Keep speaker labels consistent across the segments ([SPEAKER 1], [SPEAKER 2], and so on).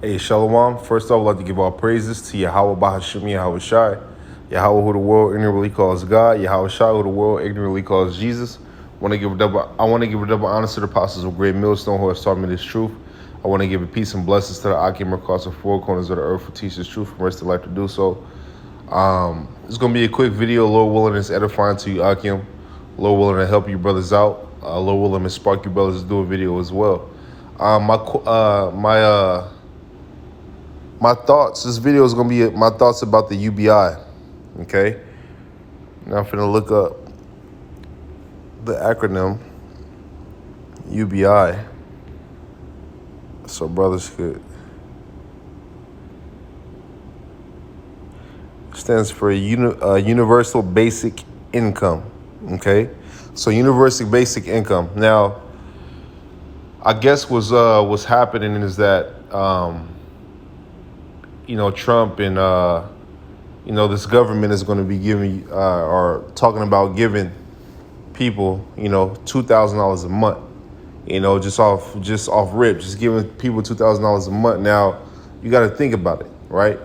[SPEAKER 1] Hey, Shalom. First off, I'd like to give all praises to Yahweh Bahashim Yahweh Shai. Yahweh, who the world ignorantly calls God. Yahweh Shai, who the world ignorantly calls Jesus. I want to give a double honor to the apostles of Great Millstone who has taught me this truth. I want to give a peace and blessings to the Akim across the four corners of the earth who teach this truth and rest of life to do so. It's going to be a quick video. Lord willing, it's edifying to you, Akim. Lord willing to help you brothers out. Lord willing to spark you brothers to do a video as well. My thoughts, this video is going to be my thoughts about the UBI, okay? Now I'm finna look up the acronym UBI so brothers could. Stands for Universal Basic Income, okay? So Universal Basic Income. Now, I guess what's happening is that, Trump and, this government is going to be giving or talking about giving people, $2,000 a month, just off rip, just giving people $2,000 a month. Now, you got to think about it, right?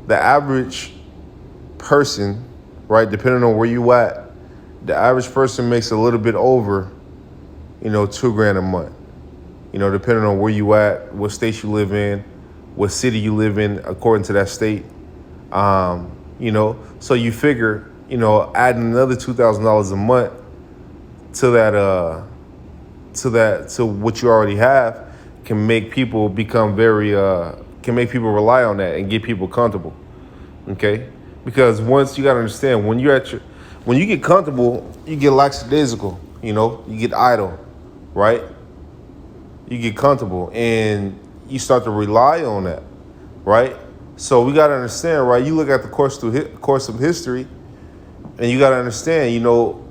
[SPEAKER 1] The average person, right, depending on where you at, the average person makes a little bit over, $2,000 a month, depending on where you at, what state you live in, what city you live in, according to that state. So you figure, adding another $2,000 a month to what you already have can make people become can make people rely on that and get people comfortable. Okay? Because once you gotta understand, when you get comfortable, you get lackadaisical, you get idle, right? You get comfortable and you start to rely on that, right? So we got to understand, right? You look at the course of history, and you got to understand, to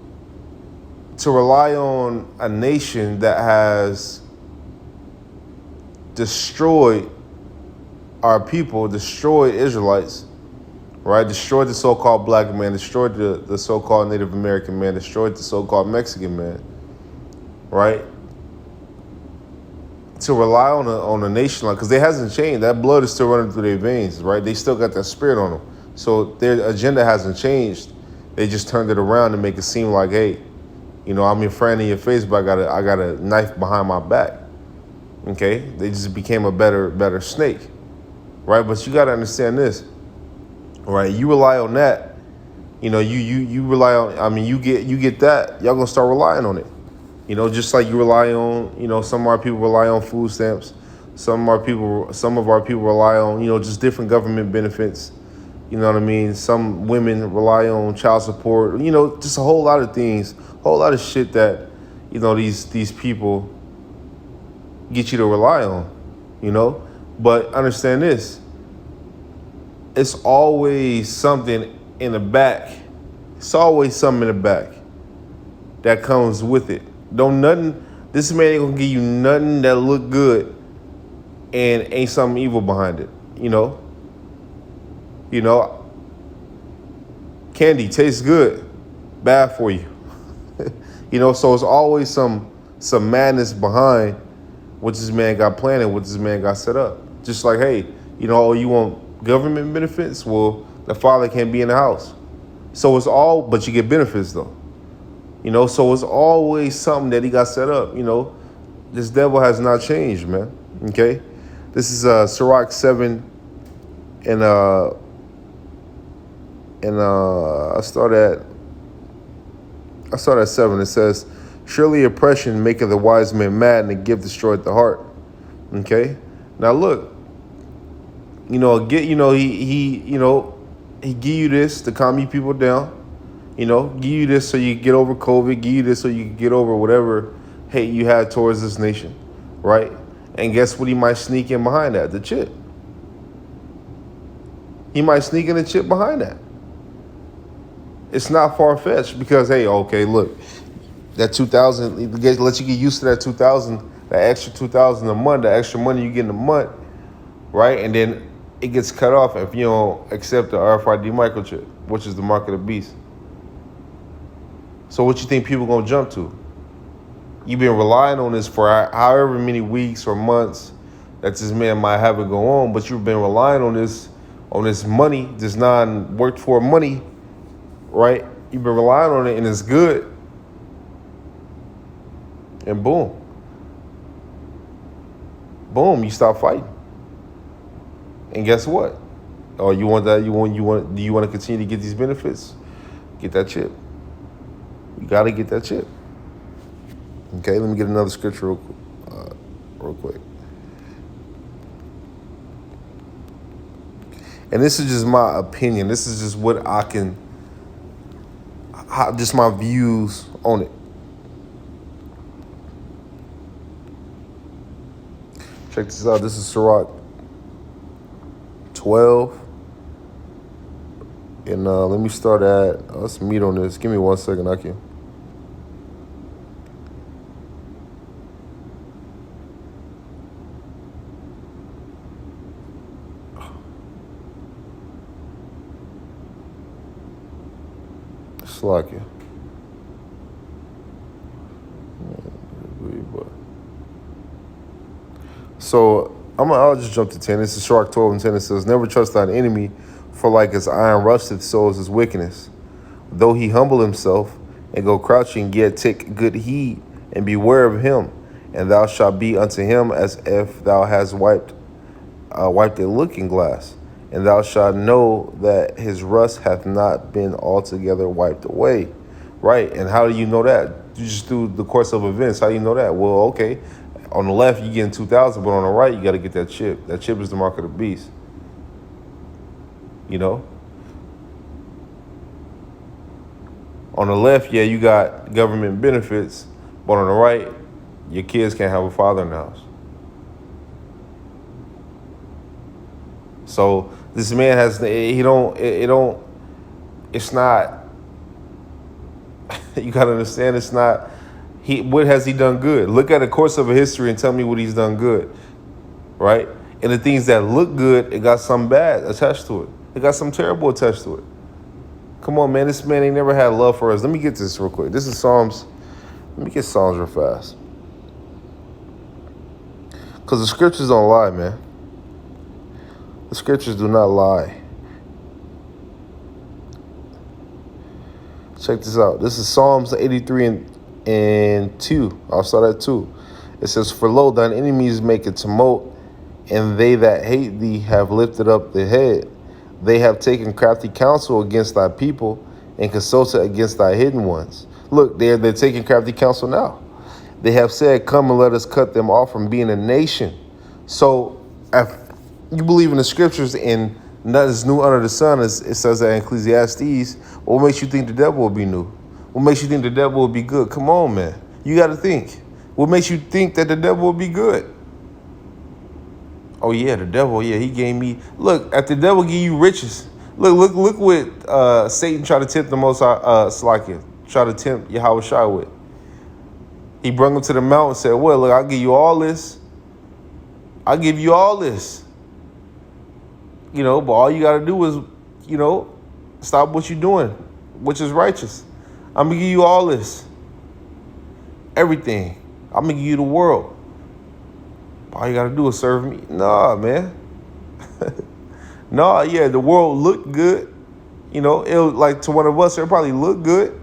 [SPEAKER 1] rely on a nation that has destroyed our people, destroyed Israelites, right? Destroyed the so-called black man, destroyed the so-called Native American man, destroyed the so-called Mexican man, right? To rely on a nation like, because they hasn't changed. That blood is still running through their veins, right? They still got that spirit on them. So their agenda hasn't changed. They just turned it around to make it seem like, hey, I'm your friend in your face, but I got a knife behind my back. Okay? They just became a better snake, right? But you got to understand this, right? You rely on that. You rely on. You get that. Y'all gonna start relying on it. Just like you rely on, some of our people rely on food stamps. Some of our people rely on, just different government benefits. You know what I mean? Some women rely on child support, just a whole lot of things, a whole lot of shit that, these people get you to rely on, But understand this, it's always something in the back. It's always something in the back that comes with it. This man ain't gonna give you nothing that look good and ain't something evil behind it, Candy tastes good, bad for you. So it's always some madness behind what this man got planned and what this man got set up. Just like, hey, you want government benefits? Well, the father can't be in the house. So but you get benefits though. So it's always something that he got set up. This devil has not changed, man. Okay, this is Sirach 7, and I start at 7. It says, "Surely oppression maketh the wise man mad, and the gift destroyeth the heart." Okay, now look, he give you this to calm you people down. Give you this so you get over COVID, give you this so you can get over whatever hate you had towards this nation, right? And guess what he might sneak in behind that? The chip. He might sneak in the chip behind that. It's not far-fetched because, hey, okay, look, that 2,000, let you get used to that 2,000, that extra 2,000 a month, the extra money you get in a month, right? And then it gets cut off if you don't accept the RFID microchip, which is the mark of the beast. So what you think people gonna jump to? You've been relying on this for however many weeks or months that this man might have it go on, but you've been relying on this money, this non-worked for money, right? You've been relying on it and it's good. And boom. Boom, you stop fighting. And guess what? Oh, you want that? Do you want to continue to get these benefits? Get that chip. You got to get that chip. Okay, let me get another scripture real quick. And this is just my opinion. This is just what just my views on it. Check this out. This is Sirach 12. And let me start at, let's meet on this. Give me 1 second, I can. Slack you. So I'll just jump to 10. This is Sirach 12 and 10. It says, never trust thine enemy, for like as iron rusteth, so is his wickedness. Though he humble himself and go crouching, yet take good heed and beware of him, and thou shalt be unto him as if thou hast wiped a looking glass, and thou shalt know that his rust hath not been altogether wiped away. Right? And how do you know that? You just through the course of events. How do you know that? Well, okay. On the left, you getting 2,000, but on the right, you got to get that chip. That chip is the mark of the beast. You know? On the left, yeah, you got government benefits, but on the right, your kids can't have a father in the house. So this man it's not, you got to understand, it's not, what has he done good? Look at the course of a history and tell me what he's done good, right? And the things that look good, it got something bad attached to it. It got something terrible attached to it. Come on, man. This man ain't never had love for us. Let me get this real quick. This is Psalms. Let me get Psalms real fast. Because the scriptures don't lie, man. The scriptures do not lie. Check this out. This is Psalms 83 and 2. I'll start at 2. It says, for lo, thine enemies make a tumult, and they that hate thee have lifted up the head. They have taken crafty counsel against thy people and consulted against thy hidden ones. Look, they're taking crafty counsel now. They have said, come and let us cut them off from being a nation. So if you believe in the scriptures and nothing is new under the sun, as it says that in Ecclesiastes, what makes you think the devil will be new? What makes you think the devil will be good? Come on, man. You got to think. What makes you think that the devil will be good? Oh, yeah, the devil, yeah, he gave me... Look, if the devil give you riches, look what Satan tried to tempt the Most High, try to tempt Yahweh Shai with. He brought him to the mountain and said, well, look, I'll give you all this. I'll give you all this. You know, but all you got to do is, you know, stop what you're doing, which is righteous. I'm going to give you all this. Everything. I'm going to give you the world. All you got to do is serve me. Nah, man. Nah, yeah, the world looked good. You know, it'll, like to one of us, it'll probably look good.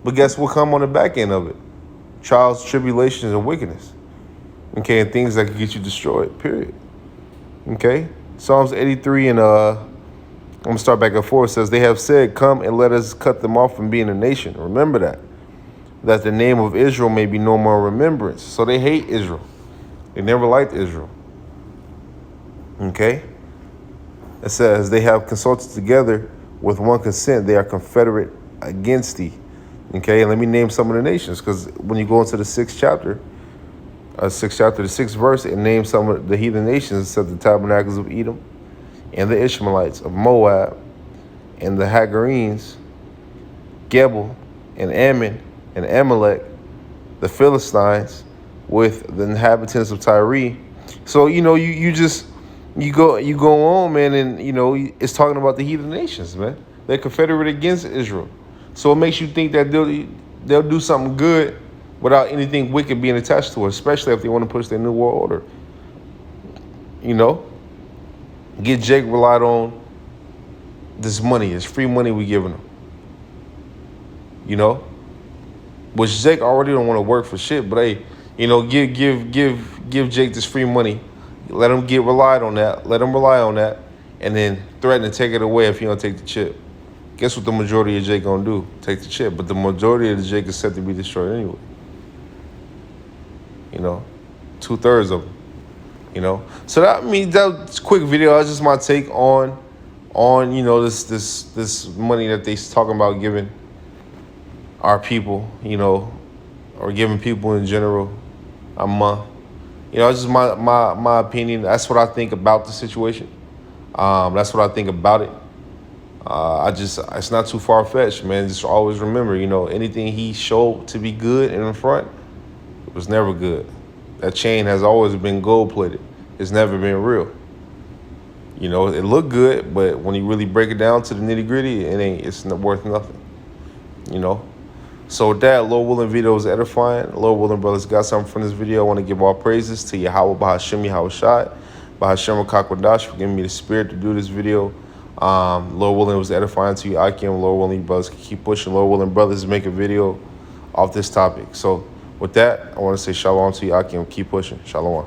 [SPEAKER 1] But guess what come on the back end of it? Trials, tribulations, and wickedness. Okay, and things that can get you destroyed, period. Okay? Psalms 83 and I'm going to start back at 4. It says, they have said, come and let us cut them off from being a nation. Remember that the name of Israel may be no more in remembrance. So they hate Israel. They never liked Israel. Okay? It says, they have consulted together with one consent. They are confederate against thee. Okay? And let me name some of the nations, because when you go into the sixth chapter, the sixth verse, it names some of the heathen nations. It said the tabernacles of Edom, and the Ishmaelites of Moab, and the Hagarenes, Gebel, and Ammon, and Amalek, the Philistines, with the inhabitants of Tyre. So, you know, you go on, man, and, you know, it's talking about the heathen nations, man. They're confederate against Israel. So it makes you think that they'll do something good without anything wicked being attached to it, especially if they want to push their new world order. You know, get Jake relied on this money, this free money we giving him. You know, which Jake already don't want to work for shit, but hey, you know, give Jake this free money. Let him get relied on that. Let him rely on that, and then threaten to take it away if he don't take the chip. Guess what the majority of Jake gonna do? Take the chip. But the majority of the Jake is set to be destroyed anyway. You know, 2/3 of them. You know, so that that's a quick video. That's just my take on you know this money that they talking about giving our people. You know, or giving people in general a month. You know, it's just my opinion. That's what I think about the situation. That's what I think about it. It's not too far-fetched, man. Just always remember, you know, anything he showed to be good in the front, it was never good. That chain has always been gold-plated. It's never been real. You know, it looked good, but when you really break it down to the nitty-gritty, it's not worth nothing. You know? So with that, Lord willing, video was edifying. Lord willing, brothers, got something from this video. I want to give all praises to Yahweh, Bahashim, Yahweh Shai, Bahashim, Kakwadash, for giving me the spirit to do this video. Lord willing, it was edifying to you, Akim. Lord willing, brothers, keep pushing. Lord willing, brothers, make a video off this topic. So with that, I want to say shalom to you, Akim. Keep pushing. Shalom.